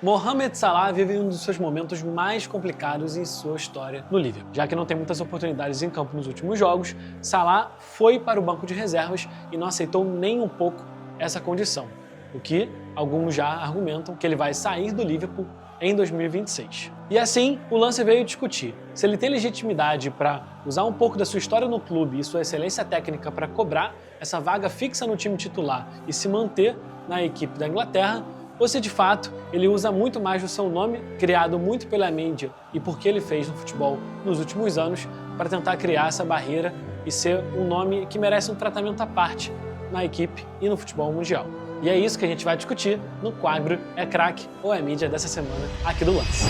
Mohamed Salah vive um dos seus momentos mais complicados em sua história no Liverpool. Já que não tem muitas oportunidades em campo nos últimos jogos, Salah foi para o banco de reservas e não aceitou nem um pouco essa condição, o que alguns já argumentam que ele vai sair do Liverpool em 2026. E assim, o lance veio discutir se ele tem legitimidade para usar um pouco da sua história no clube e sua excelência técnica para cobrar essa vaga fixa no time titular e se manter na equipe da Inglaterra, ou se de fato ele usa muito mais do seu nome, criado muito pela mídia e por que ele fez no futebol nos últimos anos, para tentar criar essa barreira e ser um nome que merece um tratamento à parte na equipe e no futebol mundial. E é isso que a gente vai discutir no quadro É Craque ou É Mídia dessa semana aqui do Lance.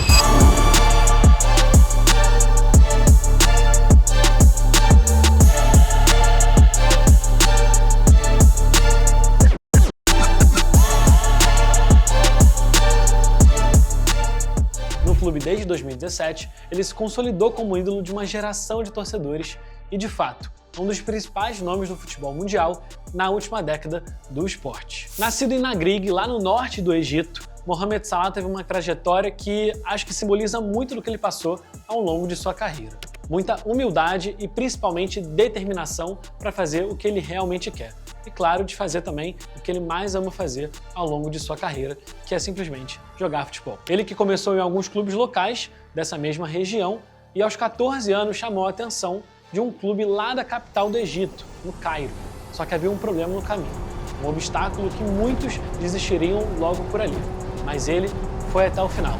No clube desde 2017, ele se consolidou como ídolo de uma geração de torcedores e, de fato, um dos principais nomes do futebol mundial na última década do esporte. Nascido em Nagreg, lá no norte do Egito, Mohamed Salah teve uma trajetória que acho que simboliza muito do que ele passou ao longo de sua carreira. Muita humildade e principalmente determinação para fazer o que ele realmente quer. E claro, de fazer também o que ele mais ama fazer ao longo de sua carreira, que é simplesmente jogar futebol. Ele que começou em alguns clubes locais dessa mesma região e aos 14 anos chamou a atenção de um clube lá da capital do Egito, no Cairo. Só que havia um problema no caminho, um obstáculo que muitos desistiriam logo por ali. Mas ele foi até o final.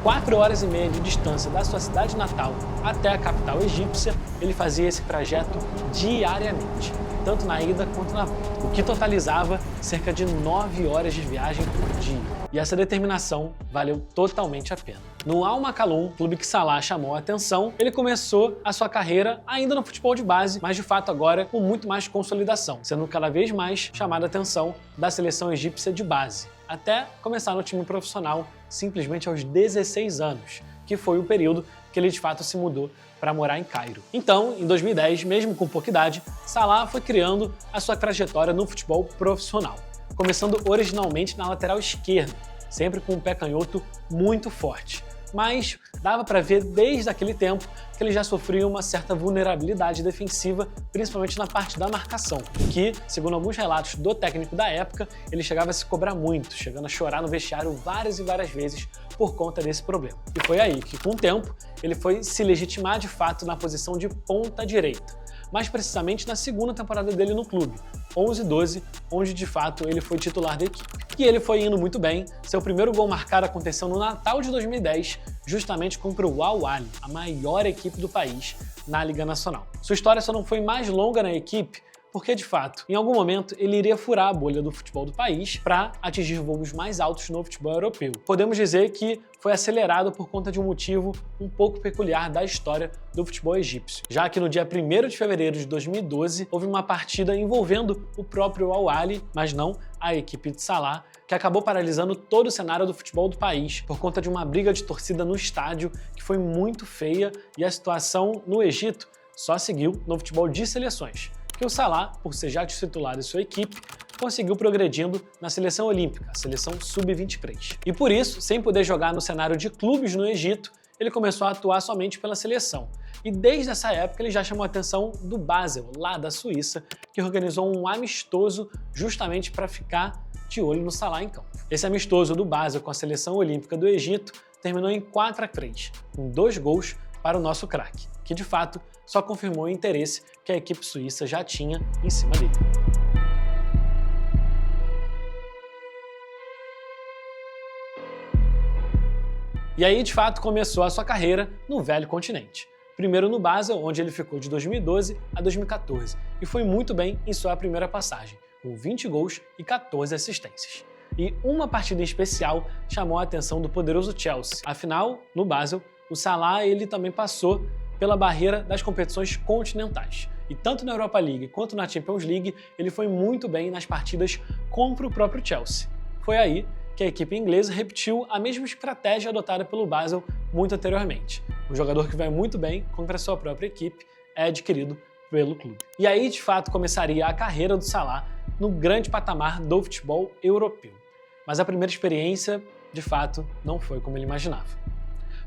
4 horas e meia de distância da sua cidade natal até a capital egípcia, ele fazia esse trajeto diariamente, tanto na ida quanto na volta, o que totalizava cerca de 9 horas de viagem por dia. E essa determinação valeu totalmente a pena. No Al Makaloum, clube que Salah chamou a atenção, ele começou a sua carreira ainda no futebol de base, mas de fato agora com muito mais consolidação, sendo cada vez mais chamada a atenção da seleção egípcia de base, até começar no time profissional simplesmente aos 16 anos, que foi o período que ele de fato se mudou para morar em Cairo. Então, em 2010, mesmo com pouca idade, Salah foi criando a sua trajetória no futebol profissional, começando originalmente na lateral esquerda, sempre com um pé canhoto muito forte. Mas dava para ver desde aquele tempo que ele já sofria uma certa vulnerabilidade defensiva, principalmente na parte da marcação, que, segundo alguns relatos do técnico da época, ele chegava a se cobrar muito, chegando a chorar no vestiário várias e várias vezes por conta desse problema. E foi aí que, com o tempo, ele foi se legitimar de fato na posição de ponta direita, mais precisamente na segunda temporada dele no clube, 11-12, onde de fato ele foi titular da equipe. E ele foi indo muito bem, seu primeiro gol marcado aconteceu no Natal de 2010, justamente contra o Al Ahly, a maior equipe do país na Liga Nacional. Sua história só não foi mais longa na equipe, porque de fato, em algum momento, ele iria furar a bolha do futebol do país para atingir voos mais altos no futebol europeu. Podemos dizer que foi acelerado por conta de um motivo um pouco peculiar da história do futebol egípcio, já que no dia 1º de fevereiro de 2012 houve uma partida envolvendo o próprio Al Ahly, mas não a equipe de Salah, que acabou paralisando todo o cenário do futebol do país por conta de uma briga de torcida no estádio que foi muito feia, e a situação no Egito só seguiu no futebol de seleções, que o Salah, por ser já titular de sua equipe, conseguiu progredindo na seleção olímpica, a seleção sub-23. E por isso, sem poder jogar no cenário de clubes no Egito, ele começou a atuar somente pela seleção. E desde essa época ele já chamou a atenção do Basel, lá da Suíça, que organizou um amistoso justamente para ficar de olho no Salah em campo. Esse amistoso do Basel com a seleção olímpica do Egito terminou em 4-3, com 2 gols para o nosso craque, que de fato só confirmou o interesse que a equipe suíça já tinha em cima dele. E aí, de fato, começou a sua carreira no velho continente. Primeiro no Basel, onde ele ficou de 2012 a 2014, e foi muito bem em sua primeira passagem, com 20 gols e 14 assistências. E uma partida em especial chamou a atenção do poderoso Chelsea. Afinal, no Basel, o Salah ele também passou pela barreira das competições continentais. E tanto na Europa League quanto na Champions League, ele foi muito bem nas partidas contra o próprio Chelsea. Foi aí que a equipe inglesa repetiu a mesma estratégia adotada pelo Basel muito anteriormente. Um jogador que vai muito bem contra a sua própria equipe é adquirido pelo clube. E aí, de fato, começaria a carreira do Salah no grande patamar do futebol europeu. Mas a primeira experiência de fato, não foi como ele imaginava.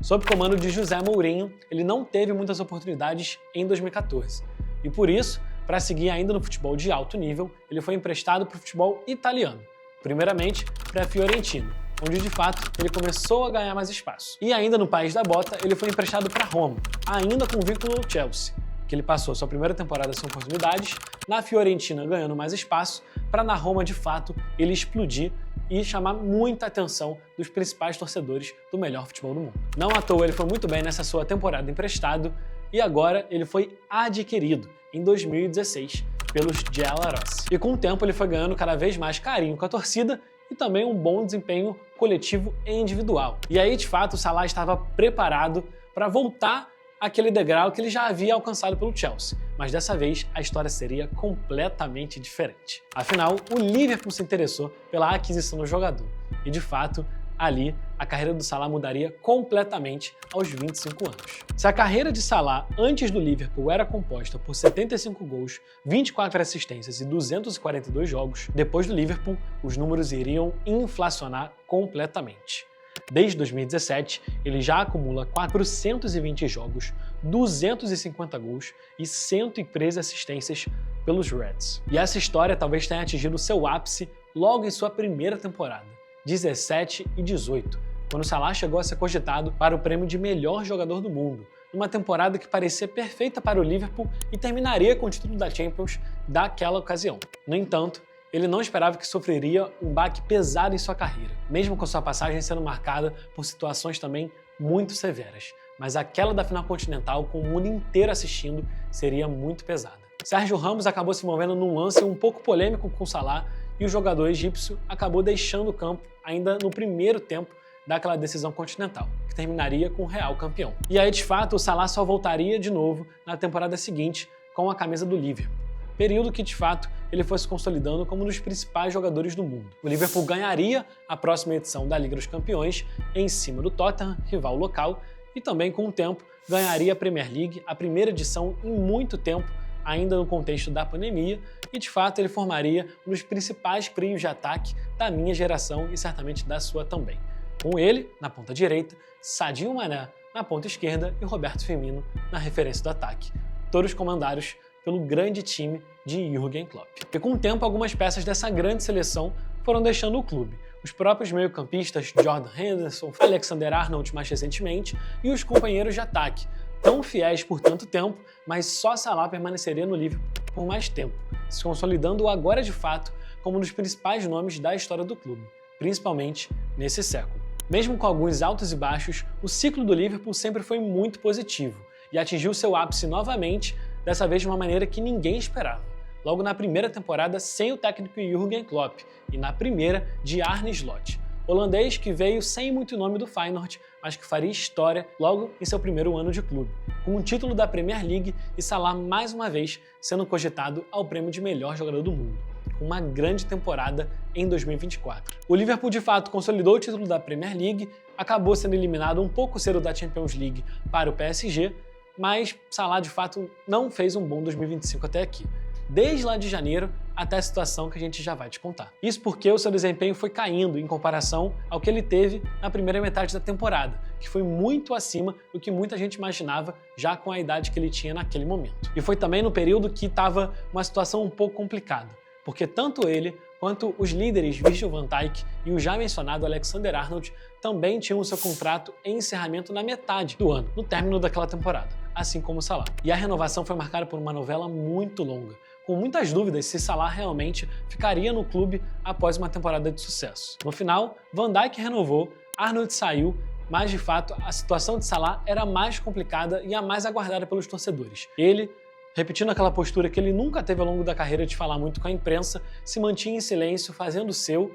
Sob o comando de José Mourinho, ele não teve muitas oportunidades em 2014. E por isso, para seguir ainda no futebol de alto nível, ele foi emprestado para o futebol italiano, primeiramente para a Fiorentina, onde de fato ele começou a ganhar mais espaço. E ainda no país da bota, ele foi emprestado para Roma, ainda com vínculo ao Chelsea, que ele passou sua primeira temporada sem oportunidades, na Fiorentina ganhando mais espaço, para na Roma de fato ele explodir e chamar muita atenção dos principais torcedores do melhor futebol do mundo. Não à toa ele foi muito bem nessa sua temporada emprestado e agora ele foi adquirido em 2016 pelos Giallorossi. E com o tempo ele foi ganhando cada vez mais carinho com a torcida e também um bom desempenho coletivo e individual. E aí, de fato, o Salah estava preparado para voltar àquele degrau que ele já havia alcançado pelo Chelsea. Mas dessa vez, a história seria completamente diferente. Afinal, o Liverpool se interessou pela aquisição do jogador. E, de fato, ali, a carreira do Salah mudaria completamente aos 25 anos. Se a carreira de Salah antes do Liverpool era composta por 75 gols, 24 assistências e 242 jogos, depois do Liverpool, os números iriam inflacionar completamente. Desde 2017, ele já acumula 420 jogos, 250 gols e 113 assistências pelos Reds. E essa história talvez tenha atingido seu ápice logo em sua primeira temporada, 17 e 18, quando Salah chegou a ser cogitado para o prêmio de melhor jogador do mundo, numa temporada que parecia perfeita para o Liverpool e terminaria com o título da Champions daquela ocasião. No entanto, ele não esperava que sofreria um baque pesado em sua carreira, mesmo com sua passagem sendo marcada por situações também muito severas. Mas aquela da final continental, com o mundo inteiro assistindo, seria muito pesada. Sérgio Ramos acabou se movendo num lance um pouco polêmico com Salah e o jogador egípcio acabou deixando o campo ainda no primeiro tempo daquela decisão continental, que terminaria com o Real campeão. E aí, de fato, o Salah só voltaria de novo na temporada seguinte com a camisa do Liverpool, período que, de fato, ele foi se consolidando como um dos principais jogadores do mundo. O Liverpool ganharia a próxima edição da Liga dos Campeões em cima do Tottenham, rival local, e também, com o tempo, ganharia a Premier League, a primeira edição em muito tempo, ainda no contexto da pandemia, e de fato ele formaria um dos principais trios de ataque da minha geração e certamente da sua também. Com ele, na ponta direita, Sadio Mané na ponta esquerda e Roberto Firmino na referência do ataque, todos comandados pelo grande time de Jürgen Klopp. E com o tempo, algumas peças dessa grande seleção foram deixando o clube. Os próprios meio-campistas Jordan Henderson, Alexander-Arnold mais recentemente e os companheiros de ataque, tão fiéis por tanto tempo, mas só Salah permaneceria no Liverpool por mais tempo, se consolidando agora de fato como um dos principais nomes da história do clube, principalmente nesse século. Mesmo com alguns altos e baixos, o ciclo do Liverpool sempre foi muito positivo e atingiu seu ápice novamente, dessa vez de uma maneira que ninguém esperava. Logo na primeira temporada sem o técnico Jürgen Klopp e na primeira de Arne Slot, holandês que veio sem muito nome do Feyenoord, mas que faria história logo em seu primeiro ano de clube, com o título da Premier League e Salah mais uma vez sendo cogitado ao prêmio de melhor jogador do mundo, com uma grande temporada em 2024. O Liverpool de fato consolidou o título da Premier League, acabou sendo eliminado um pouco cedo da Champions League para o PSG, mas Salah de fato não fez um bom 2025 até aqui, desde lá de janeiro até a situação que a gente já vai te contar. Isso porque o seu desempenho foi caindo em comparação ao que ele teve na primeira metade da temporada, que foi muito acima do que muita gente imaginava já com a idade que ele tinha naquele momento. E foi também no período que estava uma situação um pouco complicada, porque tanto ele quanto os líderes Virgil van Dijk e o já mencionado Alexander-Arnold também tinham o seu contrato em encerramento na metade do ano, no término daquela temporada, assim como o Salah. E a renovação foi marcada por uma novela muito longa, com muitas dúvidas se Salah realmente ficaria no clube após uma temporada de sucesso. No final, Van Dijk renovou, Arnold saiu, mas de fato a situação de Salah era mais complicada e a mais aguardada pelos torcedores. Ele, repetindo aquela postura que ele nunca teve ao longo da carreira de falar muito com a imprensa, se mantinha em silêncio, fazendo o seu,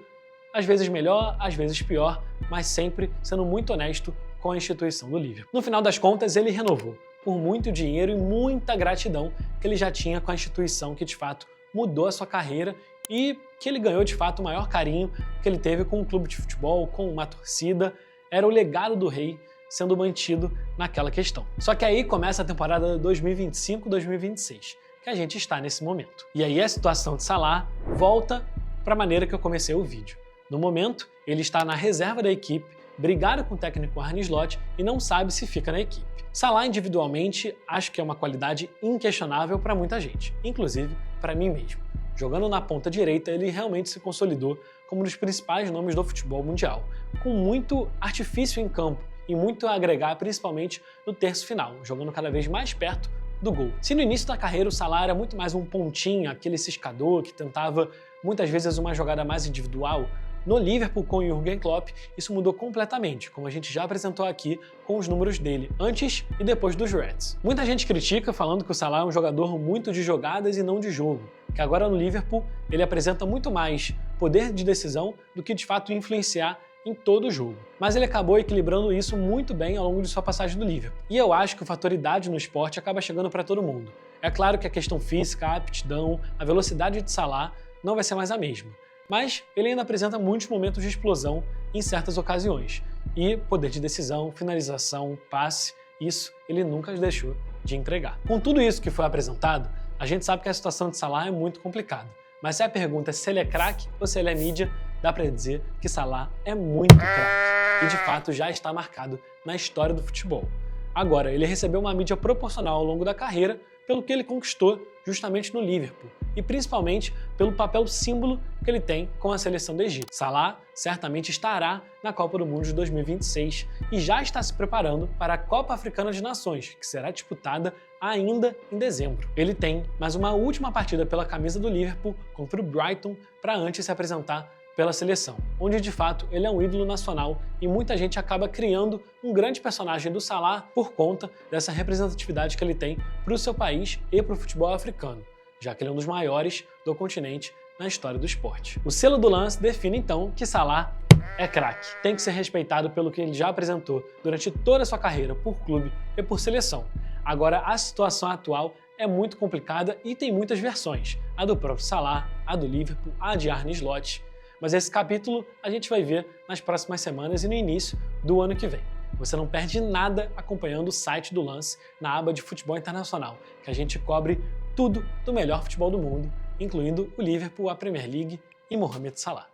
às vezes melhor, às vezes pior, mas sempre sendo muito honesto com a instituição do Liverpool. No final das contas, ele renovou, por muito dinheiro e muita gratidão que ele já tinha com a instituição que de fato mudou a sua carreira e que ele ganhou de fato o maior carinho que ele teve com um clube de futebol, com uma torcida. Era o legado do rei sendo mantido naquela questão. Só que aí começa a temporada 2025-2026, que a gente está nesse momento. E aí a situação de Salah volta para a maneira que eu comecei o vídeo. No momento, ele está na reserva da equipe, brigado com o técnico Arne Slot e não sabe se fica na equipe. Salah individualmente acho que é uma qualidade inquestionável para muita gente, inclusive para mim mesmo. Jogando na ponta direita, ele realmente se consolidou como um dos principais nomes do futebol mundial, com muito artifício em campo e muito a agregar, principalmente no terço final, jogando cada vez mais perto do gol. Se no início da carreira o Salah era muito mais um pontinho, aquele ciscador que tentava muitas vezes uma jogada mais individual, no Liverpool com o Jürgen Klopp isso mudou completamente, como a gente já apresentou aqui com os números dele antes e depois dos Reds. Muita gente critica falando que o Salah é um jogador muito de jogadas e não de jogo, que agora no Liverpool ele apresenta muito mais poder de decisão do que de fato influenciar em todo o jogo. Mas ele acabou equilibrando isso muito bem ao longo de sua passagem do Liverpool. E eu acho que o fator idade no esporte acaba chegando para todo mundo. É claro que a questão física, a aptidão, a velocidade de Salah não vai ser mais a mesma. Mas ele ainda apresenta muitos momentos de explosão em certas ocasiões. E poder de decisão, finalização, passe, isso ele nunca deixou de entregar. Com tudo isso que foi apresentado, a gente sabe que a situação de Salah é muito complicada. Mas se a pergunta é se ele é craque ou se ele é mídia, dá para dizer que Salah é muito craque. E de fato já está marcado na história do futebol. Agora, ele recebeu uma mídia proporcional ao longo da carreira pelo que ele conquistou justamente no Liverpool e principalmente pelo papel símbolo que ele tem com a seleção do Egito. Salah certamente estará na Copa do Mundo de 2026 e já está se preparando para a Copa Africana de Nações, que será disputada ainda em dezembro. Ele tem mais uma última partida pela camisa do Liverpool contra o Brighton para antes se apresentar pela seleção, onde de fato ele é um ídolo nacional e muita gente acaba criando um grande personagem do Salah por conta dessa representatividade que ele tem para o seu país e para o futebol africano, já que ele é um dos maiores do continente na história do esporte. O selo do lance define então que Salah é craque, tem que ser respeitado pelo que ele já apresentou durante toda a sua carreira por clube e por seleção. Agora, a situação atual é muito complicada e tem muitas versões, a do próprio Salah, a do Liverpool, a de Arne Slot. Mas esse capítulo a gente vai ver nas próximas semanas e no início do ano que vem. Você não perde nada acompanhando o site do Lance na aba de futebol internacional, que a gente cobre tudo do melhor futebol do mundo, incluindo o Liverpool, a Premier League e Mohamed Salah.